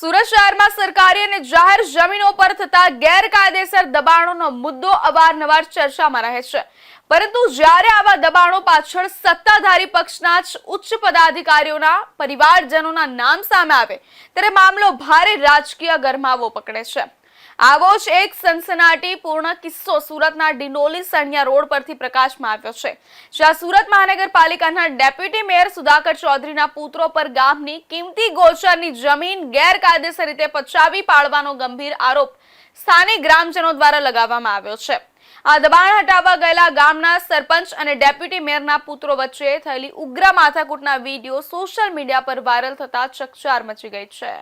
સુરત શહેરમાં સરકારી અને જાહેર જમીનો પર થતા ગેરકાયદેસર દબાણોનો મુદ્દો અવારનવાર ચર્ચામાં રહે છે, પરંતુ જ્યારે આવા દબાણો પાછળ સત્તાધારી પક્ષના જ ઉચ્ચ પદાધિકારીઓના પરિવારજનોના નામ સામે આવે ત્યારે મામલો ભારે રાજકીય ગરમાવો પકડે છે। આવો જ એક સનસનાટીપૂર્ણ કિસ્સો સુરતના ડિંડોલી સણિયા રોડ પરથી પ્રકાશમાં આવ્યો છે, જ્યાં સુરત મહાનગરપાલિકાના ડેપ્યુટી મેયર સુધાકર ચૌધરીના પુત્રો પર ગામની કિંમતી ગોચરની જમીન ગેરકાયદેસર રીતે પચાવી પાડવાનો ગંભીર આરોપ સ્થાનિક ગ્રામજનો દ્વારા લગાવવામાં આવ્યો છે। આ દબાણ હટાવવા ગયેલા ગામના સરપંચ અને ડેપ્યુટી મેયરના પુત્રો વચ્ચે થયેલી ઉગ્ર માથાકૂટના વિડીયો સોશિયલ મીડિયા પર વાયરલ થતા ચકચાર મચી ગઈ છે।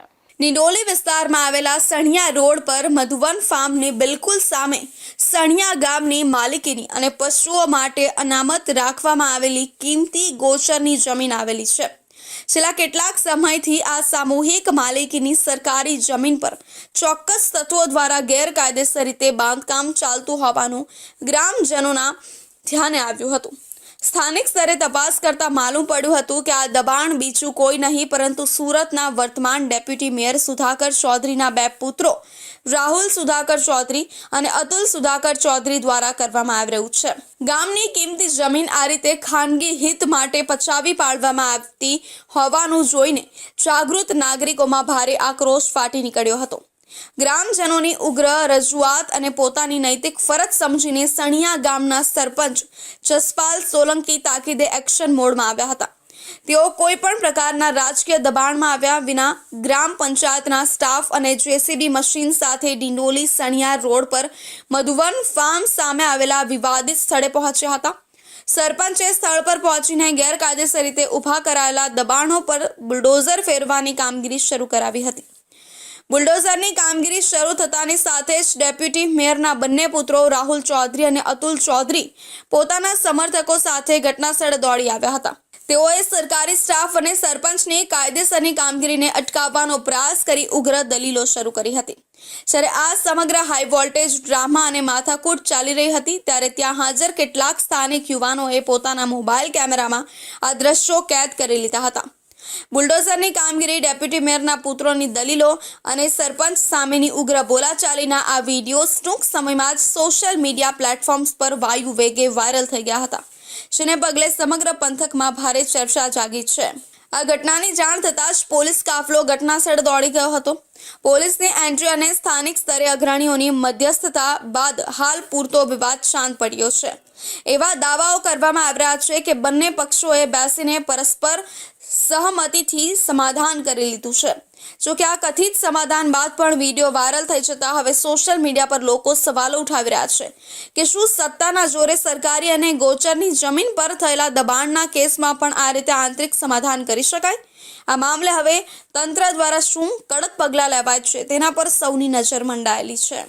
ડિંડોલી વિસ્તારમાં આવેલા સણિયા રોડ પર મધુવન ફાર્મની બિલકુલ સામે સણિયા ગામની માલિકીની અને પશુઓ માટે અનામત રાખવામાં આવેલી કિંમતી ગોચરની જમીન આવેલી છે। છેલ્લા કેટલાક સમયથી આ સામૂહિક માલિકીની સરકારી જમીન પર ચોક્કસ તત્વો દ્વારા ગેરકાયદેસર રીતે બાંધકામ ચાલતું હોવાનું ગ્રામજનોના ધ્યાને આવ્યું હતું। સ્થાનિક સ્તરે તપાસ કરતા માલુમ પડ્યું હતું કે આ દબાણ બીજું કોઈ નહીં પરંતુ સુરતના વર્તમાન ડેપ્યુટી મેયર સુધાકર ચૌધરીના બે પુત્રો રાહુલ સુધાકર ચૌધરી અને અતુલ સુધાકર ચૌધરી દ્વારા કરવામાં આવી રહ્યું છે। ગામની કિંમતી જમીન આ રીતે ખાનગી હિત માટે પચાવી પાડવામાં આવતી હોવાનું જોઈને જાગૃત નાગરિકોમાં ભારે આક્રોશ ફાટી નીકળ્યો હતો। ગ્રામજનોની ઉગ્ર રજૂઆત અને પોતાની નૈતિક ફરજ સમજીને સણિયા ગામના સરપંચ જસપાલ સોલંકી તાકીદે એક્શન મોડમાં આવ્યા હતા। તેઓ કોઈ પણ પ્રકારના રાજકીય દબાણમાં આવ્યા વિના ગ્રામ પંચાયતના સ્ટાફ અને જેસીબી મશીન સાથે ડિંડોલી સણિયા રોડ પર મધુવન ફાર્મ સામે આવેલા વિવાદિત સ્થળે પહોંચ્યા હતા। સરપંચે સ્થળ પર પહોંચીને ગેરકાયદેસર રીતે ઊભા કરાયેલા દબાણો પર બુલડોઝર ફેરવાની કામગીરી શરૂ કરાવી હતી। બુલડોઝરની કામગીરી શરૂ થતાની સાથે જ ડેપ્યુટી મેયરના બંને પુત્રો રાહુલ ચૌધરી અને અતુલ ચૌધરી પોતાના સમર્થકો સાથે ઘટનાસ્થળે દોડી આવ્યા હતા। તેઓએ સરકારી સ્ટાફ અને સરપંચની કાયદેસરની કામગીરીને અટકાવવાનો પ્રયાસ કરી ઉગ્ર દલીલો શરૂ કરી હતી। જ્યારે આ સમગ્ર હાઈ વોલ્ટેજ ડ્રામા અને માથાકૂટ ચાલી રહી હતી ત્યારે ત્યાં હાજર કેટલાક સ્થાનિક યુવાનોએ પોતાના મોબાઈલ કેમેરામાં આ દ્રશ્યો કેદ કરી લીધા હતા। બુલડોઝરની કામગીરી, ડેપ્યુટી મેયરના પુત્રોની દલીલો અને સરપંચ સામેની ઉગ્ર બોલાચાલીના આ વિડીયોઝ ટૂંક સમયમાં જ સોશિયલ મીડિયા પ્લેટફોર્મ્સ પર વાયુ વેગે વાયરલ થઈ ગયા હતા, જેને પગલે સમગ્ર પંથકમાં ભારે ચર્ચા જાગી છે। આ ઘટનાની જાણ થતાં જ પોલીસ કાફલો ઘટનાસ્થળે દોડી ગયો હતો। પોલીસની એન્ટ્રી અને સ્થાનિક સ્તરે અગ્રણીઓની મધ્યસ્થતા બાદ હાલ પૂરતો વિવાદ શાંત પડ્યો છે। એવા દાવાઓ કરવામાં આવી રહ્યા છે કે બંને પક્ષોએ બેસીને પરસ્પર સહમતિથી સમાધાન કરી લીધું છે। જોકે આ કથિત સમાધાન બાદ પણ વિડીયો વાયરલ થઈ જતા હવે સોશિયલ મીડિયા પર લોકો સવાલો ઉઠાવી રહ્યા છે કે શું સત્તાના જોરે સરકારી અને ગોચરની જમીન પર થયેલા દબાણના કેસમાં પણ આ રીતે આંતરિક સમાધાન કરી શકાય? આ મામલે હવે તંત્ર દ્વારા શું કડક પગલાં લેવાય છે તેના પર સૌની નજર મંડાયેલી છે।